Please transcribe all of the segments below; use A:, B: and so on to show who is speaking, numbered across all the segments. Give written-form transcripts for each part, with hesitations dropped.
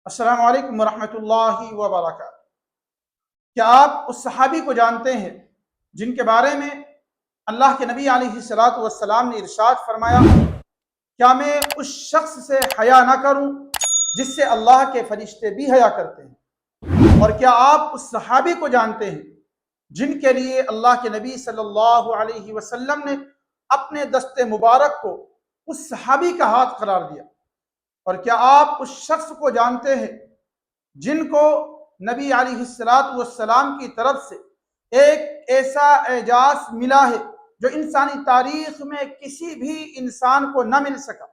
A: السلام علیکم ورحمۃ اللہ وبرکاتہ۔ کیا آپ اس صحابی کو جانتے ہیں جن کے بارے میں اللہ کے نبی علیہ الصلاۃ والسلام نے ارشاد فرمایا، کیا میں اس شخص سے حیا نہ کروں جس سے اللہ کے فرشتے بھی حیا کرتے ہیں؟ اور کیا آپ اس صحابی کو جانتے ہیں جن کے لیے اللہ کے نبی صلی اللہ علیہ وسلم نے اپنے دست مبارک کو اس صحابی کا ہاتھ قرار دیا؟ اور کیا آپ اس شخص کو جانتے ہیں جن کو نبی علیہ الصلاۃ والسلام کی طرف سے ایک ایسا اعزاز ملا ہے جو انسانی تاریخ میں کسی بھی انسان کو نہ مل سکا؟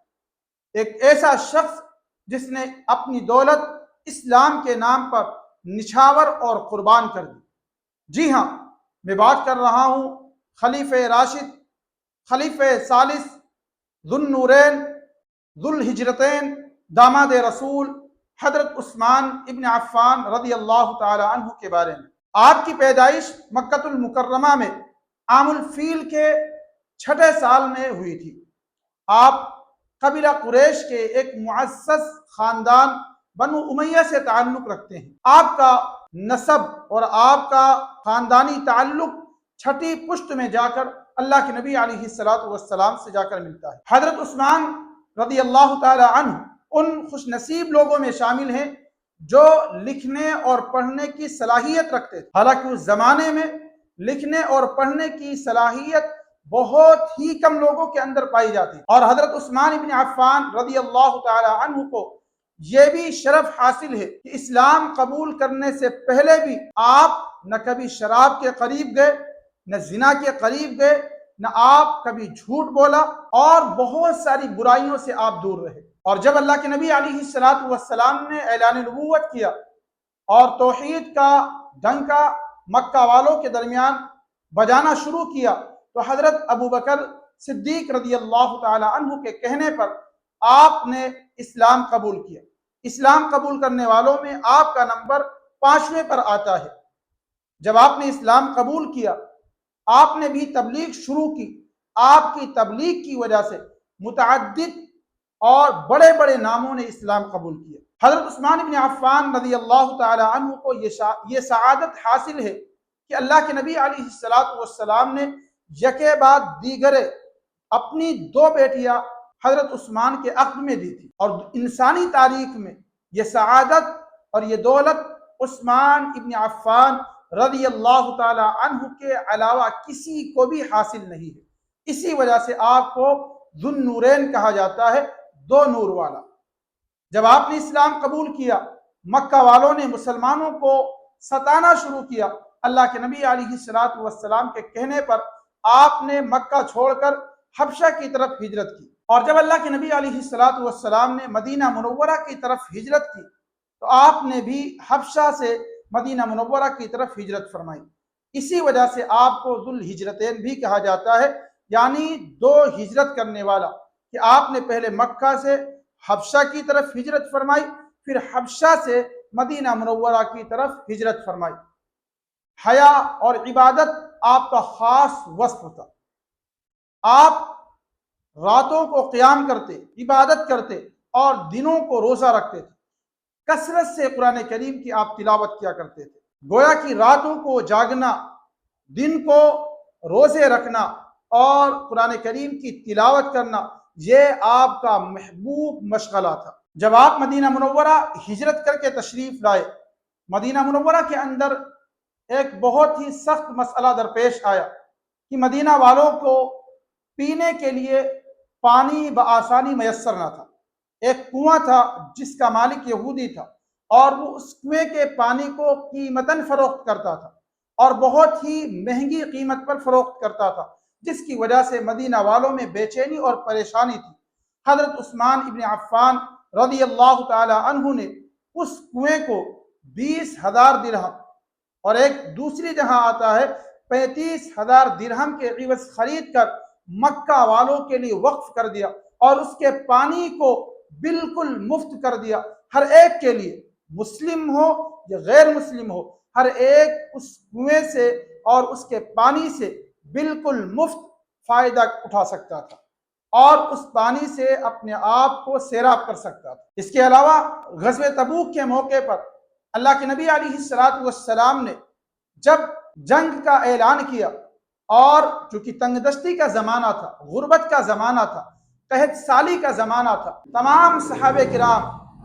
A: ایک ایسا شخص جس نے اپنی دولت اسلام کے نام پر نچھاور اور قربان کر دی۔ جی ہاں، میں بات کر رہا ہوں خلیفہ راشد، خلیفہ ثالث، ذو النورین، ذو الہجرتین، داماد رسول حضرت عثمان ابن عفان رضی اللہ تعالی عنہ کے بارے میں۔ آپ کی پیدائش مکہ المکرمہ میں عام الفیل کے 6 سال میں ہوئی تھی۔ آپ قبیلہ قریش کے ایک معزز خاندان بنو امیہ سے تعلق رکھتے ہیں۔ آپ کا نسب اور آپ کا خاندانی تعلق 6 پشت میں جا کر اللہ کے نبی علیہ الصلاۃ والسلام سے جا کر ملتا ہے۔ حضرت عثمان رضی اللہ تعالی عنہ ان خوش نصیب لوگوں میں شامل ہیں جو لکھنے اور پڑھنے کی صلاحیت رکھتے تھے۔ حالانکہ اس زمانے میں لکھنے اور پڑھنے کی صلاحیت بہت ہی کم لوگوں کے اندر پائی جاتی، اور حضرت عثمان ابن عفان رضی اللہ تعالی عنہ کو یہ بھی شرف حاصل ہے کہ اسلام قبول کرنے سے پہلے بھی آپ نہ کبھی شراب کے قریب گئے، نہ زنا کے قریب گئے، نہ آپ کبھی جھوٹ بولا، اور بہت ساری برائیوں سے آپ دور رہے۔ اور جب اللہ کے نبی علیہ الصلاۃ والسلام نے اعلان نبوت کیا اور توحید کا ڈنکا مکہ والوں کے درمیان بجانا شروع کیا، تو حضرت ابو بکر صدیق رضی اللہ تعالی عنہ کے کہنے پر آپ نے اسلام قبول کیا۔ اسلام قبول کرنے والوں میں آپ کا نمبر 5ویں پر آتا ہے۔ جب آپ نے اسلام قبول کیا، آپ نے بھی تبلیغ شروع کی۔ آپ کی تبلیغ کی وجہ سے متعدد اور بڑے بڑے ناموں نے اسلام قبول کیا۔ حضرت عثمان بن عفان رضی اللہ تعالی عنہ کو یہ سعادت حاصل ہے کہ اللہ کے نبی علیہ الصلاۃ والسلام نے یکے بعد دیگرے اپنی 2 بیٹیاں حضرت عثمان کے عقد میں دی تھی، اور انسانی تاریخ میں یہ سعادت اور یہ دولت عثمان ابن عفان رضی اللہ تعالی عنہ کے علاوہ کسی کو بھی حاصل نہیں ہے۔ اسی وجہ سے آپ کو ذو النورین کہا جاتا ہے، 2 نور والا۔ جب آپ نے اسلام قبول کیا، مکہ والوں نے مسلمانوں کو ستانا شروع کیا۔ اللہ کے نبی علیہ الصلاۃ والسلام کے کہنے پر آپ نے مکہ چھوڑ کر حبشہ کی طرف ہجرت کی، اور جب اللہ کے نبی علیہ الصلاۃ والسلام نے مدینہ منورہ کی طرف ہجرت کی تو آپ نے بھی حبشہ سے مدینہ منورہ کی طرف ہجرت فرمائی۔ اسی وجہ سے آپ کو ذو الہجرتین بھی کہا جاتا ہے، یعنی 2 ہجرت کرنے والا، کہ آپ نے پہلے مکہ سے حبشہ کی طرف ہجرت فرمائی، پھر حبشہ سے مدینہ منورہ کی طرف ہجرت فرمائی۔ حیا اور عبادت آپ کا خاص وصف تھا۔ آپ راتوں کو قیام کرتے، عبادت کرتے، اور دنوں کو روزہ رکھتے تھے۔ کثرت سے قرآن کریم کی آپ تلاوت کیا کرتے تھے۔ گویا کہ راتوں کو جاگنا، دن کو روزے رکھنا اور قرآن کریم کی تلاوت کرنا، یہ آپ کا محبوب مشغلہ تھا۔ جب آپ مدینہ منورہ ہجرت کر کے تشریف لائے، مدینہ منورہ کے اندر ایک بہت ہی سخت مسئلہ درپیش آیا کہ مدینہ والوں کو پینے کے لیے پانی بآسانی میسر نہ تھا۔ ایک کنواں تھا جس کا مالک یہودی تھا، اور وہ اس کنویں کے پانی کو قیمتاً فروخت کرتا تھا، اور بہت ہی مہنگی قیمت پر فروخت کرتا تھا، جس کی وجہ سے مدینہ والوں میں بے چینی اور پریشانی تھی۔ حضرت عثمان ابن عفان رضی اللہ تعالی عنہ نے اس کنویں کو 20,000 درہم، اور ایک دوسری جگہ آتا ہے 35,000 درہم کے عوض خرید کر مکہ والوں کے لیے وقف کر دیا، اور اس کے پانی کو بالکل مفت کر دیا۔ ہر ایک کے لیے، مسلم ہو یا غیر مسلم ہو، ہر ایک اس کنویں سے اور اس کے پانی سے بالکل مفت فائدہ اٹھا سکتا تھا۔ اور اس پانی سے اپنے آپ کو سیراب کر سکتا تھا۔ اس کے علاوہ غزوہ تبوک کے موقع پر اللہ کے نبی علیہ الصلوۃ والسلام نے جب جنگ کا اعلان کیا، اور چونکہ تنگ دستی کا زمانہ تھا، غربت کا زمانہ تھا، قحط سالی کا زمانہ تھا، تمام صحابہ کرام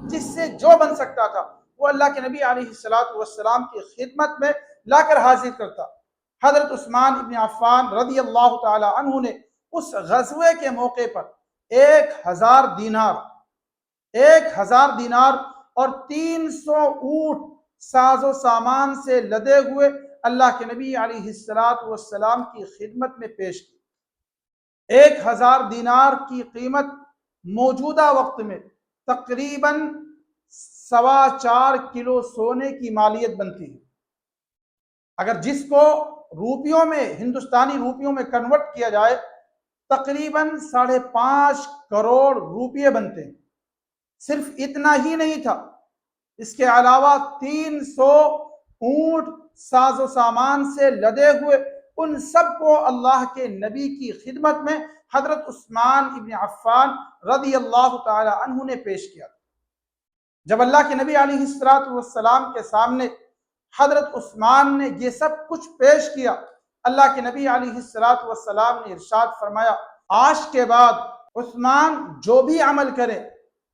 A: جس سے جو بن سکتا تھا وہ اللہ کے نبی علیہ الصلوۃ والسلام کی خدمت میں لا کر حاضر کرتا۔ حضرت عثمان ابن عفان رضی اللہ تعالی عنہ نے اس غزوے کے موقع پر 1000 دینار اور 300 اونٹ ساز و سامان سے لدے ہوئے اللہ کے نبی علیہ الصلوۃ والسلام کی خدمت میں پیش کی۔ 1000 دینار کی قیمت موجودہ وقت میں تقریباً 4.25 کلو سونے کی مالیت بنتی ہے۔ اگر جس کو روپیوں میں، ہندوستانی روپیوں میں کنورٹ کیا جائے، تقریباً 5.5 کروڑ روپیے بنتے ہیں۔ صرف اتنا ہی نہیں تھا، اس کے علاوہ 300 اونٹ ساز و سامان سے لدے ہوئے ان سب کو اللہ کے نبی کی خدمت میں حضرت عثمان ابن عفان رضی اللہ تعالی عنہ نے پیش کیا۔ جب اللہ کے نبی علیہ الصلوۃ والسلام کے سامنے حضرت عثمان نے یہ سب کچھ پیش کیا، اللہ کے نبی علیہ الصلوۃ والسلام نے ارشاد فرمایا، آج کے بعد عثمان جو بھی عمل کرے،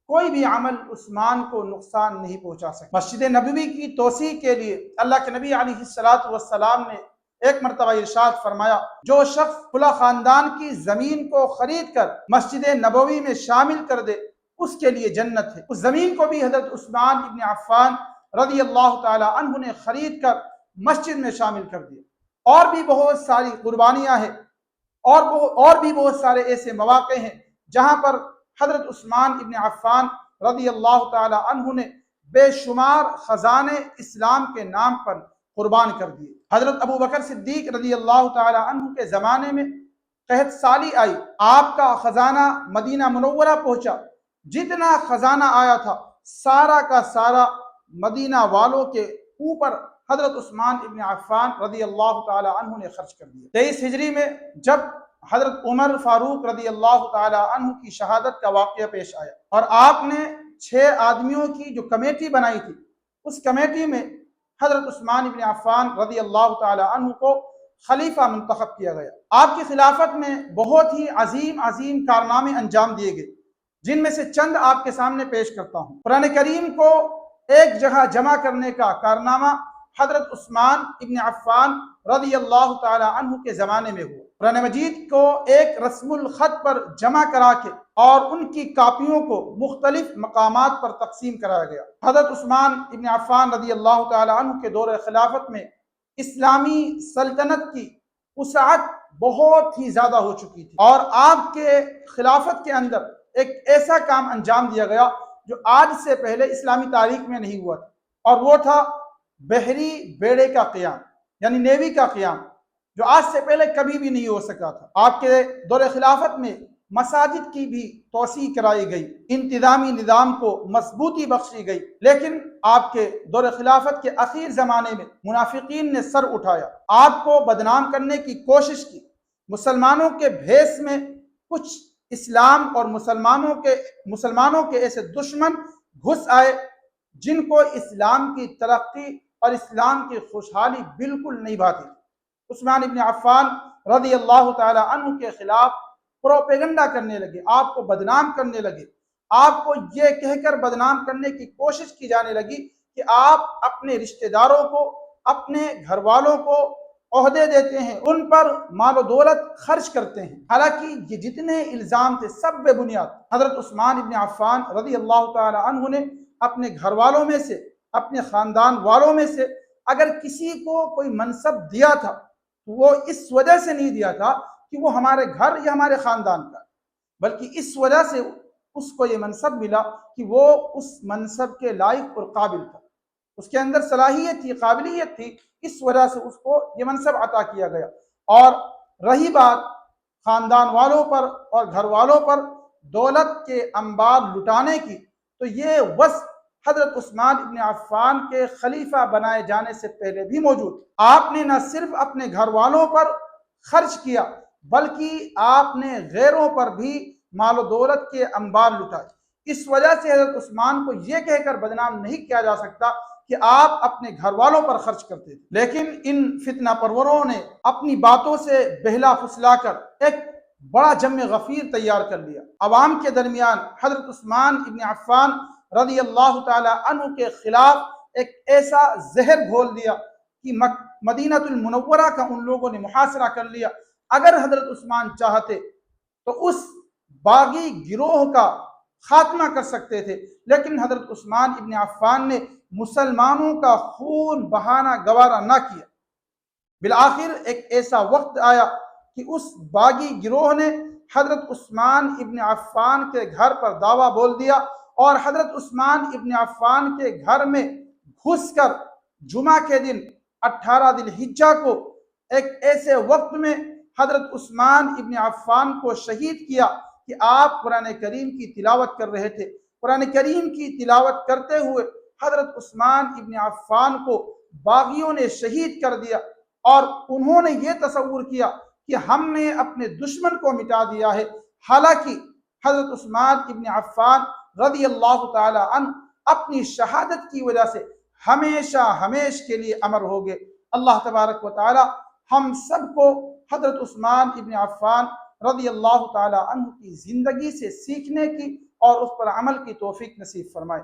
A: کوئی بھی عمل عثمان کو نقصان نہیں پہنچا سکتا۔ مسجد نبوی کی توسیع کے لیے اللہ کے نبی علیہ الصلوۃ والسلام نے ایک مرتبہ ارشاد فرمایا، جو شخص فلاں خاندان کی زمین کو خرید کر مسجد نبوی میں شامل کر دے، اس کے لیے جنت ہے۔ اس زمین کو بھی حضرت عثمان ابن عفان رضی اللہ تعالی عنہ نے خرید کر مسجد میں شامل کر دیا۔ اور بھی بہت ساری قربانیاں ہیں، اور بھی بہت سارے ایسے مواقع ہیں جہاں پر حضرت عثمان ابن عفان رضی اللہ تعالی عنہ نے بے شمار خزانے اسلام کے نام پر قربان کر دیے۔ حضرت ابو بکر صدیق رضی اللہ تعالی عنہ کے زمانے میں قحط سالی آئی، آپ کا خزانہ مدینہ منورہ پہنچا، جتنا خزانہ آیا تھا سارا کا سارا مدینہ والوں کے اوپر حضرت عثمان ابن عفان رضی اللہ تعالی عنہ نے خرچ کر دیا۔ 23 ہجری میں جب حضرت عمر فاروق رضی اللہ تعالی عنہ کی شہادت کا واقعہ پیش آیا، اور آپ نے 6 آدمیوں کی جو کمیٹی بنائی تھی، اس کمیٹی میں حضرت عثمان ابن عفان رضی اللہ تعالی عنہ کو خلیفہ منتخب کیا گیا۔ آپ کی خلافت میں بہت ہی عظیم کارنامے انجام دیے گئے، جن میں سے چند آپ کے سامنے پیش کرتا ہوں۔ قرآن کریم کو ایک جگہ جمع کرنے کا کارنامہ حضرت عثمان ابن عفان رضی اللہ تعالی عنہ کے زمانے میں ہوا۔ قرآن مجید کو ایک رسم الخط پر جمع کرا کے اور ان کی کاپیوں کو مختلف مقامات پر تقسیم کرایا گیا۔ حضرت عثمان ابن عفان رضی اللہ تعالی عنہ کے دور خلافت میں اسلامی سلطنت کی وسعت بہت ہی زیادہ ہو چکی تھی، اور آپ کے خلافت کے اندر ایک ایسا کام انجام دیا گیا جو آج سے پہلے اسلامی تاریخ میں نہیں ہوا تھا، اور وہ تھا بحری بیڑے کا قیام، یعنی نیوی کا قیام، جو آج سے پہلے کبھی بھی نہیں ہو سکا تھا۔ آپ کے دور خلافت میں مساجد کی بھی توسیع کرائی گئی، انتظامی نظام کو مضبوطی بخشی گئی، لیکن آپ کے دور خلافت کے اخیر زمانے میں منافقین نے سر اٹھایا، آپ کو بدنام کرنے کی کوشش کی۔ مسلمانوں کے بھیس میں کچھ اسلام اور مسلمانوں کے ایسے دشمن گھس آئے جن کو اسلام کی ترقی اور اسلام کی خوشحالی بالکل نہیں بھاتی۔ عثمان ابن عفان رضی اللہ تعالی عنہ کے خلاف پروپیگنڈا کرنے لگے، آپ کو بدنام کرنے لگے، آپ کو یہ کہہ کر بدنام کرنے کی کوشش کی جانے لگی کہ آپ اپنے رشتہ داروں کو، اپنے گھر والوں کو عہدے دیتے ہیں، ان پر مال و دولت خرچ کرتے ہیں۔ حالانکہ یہ جتنے الزام تھے سب بے بنیاد۔ حضرت عثمان ابن عفان رضی اللہ تعالی عنہ نے اپنے گھر والوں میں سے، اپنے خاندان والوں میں سے اگر کسی کو کوئی منصب دیا تھا تو وہ اس وجہ سے نہیں دیا تھا کہ وہ ہمارے گھر یا ہمارے خاندان کا، بلکہ اس وجہ سے اس کو یہ منصب ملا کہ وہ اس منصب کے لائق اور قابل تھا، اس کے اندر صلاحیت تھی، قابلیت تھی، اس وجہ سے اس کو یہ منصب عطا کیا گیا۔ اور رہی بات خاندان والوں پر اور گھر والوں پر دولت کے انبار لٹانے کی، تو یہ وصف حضرت عثمان ابن عفان کے خلیفہ بنائے جانے سے پہلے بھی موجود۔ آپ نے نہ صرف اپنے گھر والوں پر خرچ کیا، بلکہ آپ نے غیروں پر بھی مال و دولت کے انبار لٹائے۔ اس وجہ سے حضرت عثمان کو یہ کہہ کر بدنام نہیں کیا جا سکتا کہ آپ اپنے گھر والوں پر خرچ کرتے تھے، لیکن ان فتنہ پروروں نے اپنی باتوں سے بہلا پھسلا کر ایک بڑا جم غفیر تیار کر لیا۔ عوام کے درمیان حضرت عثمان ابن عفان رضی اللہ تعالی عنہ کے خلاف ایک ایسا زہر گھول دیا کہ مدینہ المنورہ کا ان لوگوں نے محاصرہ کر لیا۔ اگر حضرت عثمان چاہتے تو اس باغی گروہ کا خاتمہ کر سکتے تھے، لیکن حضرت عثمان ابن عفان نے مسلمانوں کا خون بہانا گوارا نہ کیا۔ بالآخر ایک ایسا وقت آیا کہ اس باغی گروہ نے حضرت عثمان ابن عفان کے گھر پر دعویٰ بول دیا اور حضرت عثمان ابن عفان کے گھر میں گھس کر جمعہ کے دن 18 ذی الحجہ کو ایک ایسے وقت میں حضرت عثمان ابن عفان کو شہید کیا کہ آپ قرآن کریم کی تلاوت کر رہے تھے۔ قرآن کریم کی تلاوت کرتے ہوئے حضرت عثمان ابن عفان کو باغیوں نے شہید کر دیا اور انہوں نے یہ تصور کیا کہ ہم نے اپنے دشمن کو مٹا دیا ہے، حالانکہ حضرت عثمان ابن عفان رضی اللہ تعالی عنہ اپنی شہادت کی وجہ سے ہمیشہ ہمیشہ کے لیے امر ہو گئے۔ اللہ تبارک و تعالی ہم سب کو حضرت عثمان ابن عفان رضی اللہ تعالی عنہ کی زندگی سے سیکھنے کی اور اس پر عمل کی توفیق نصیب فرمائے۔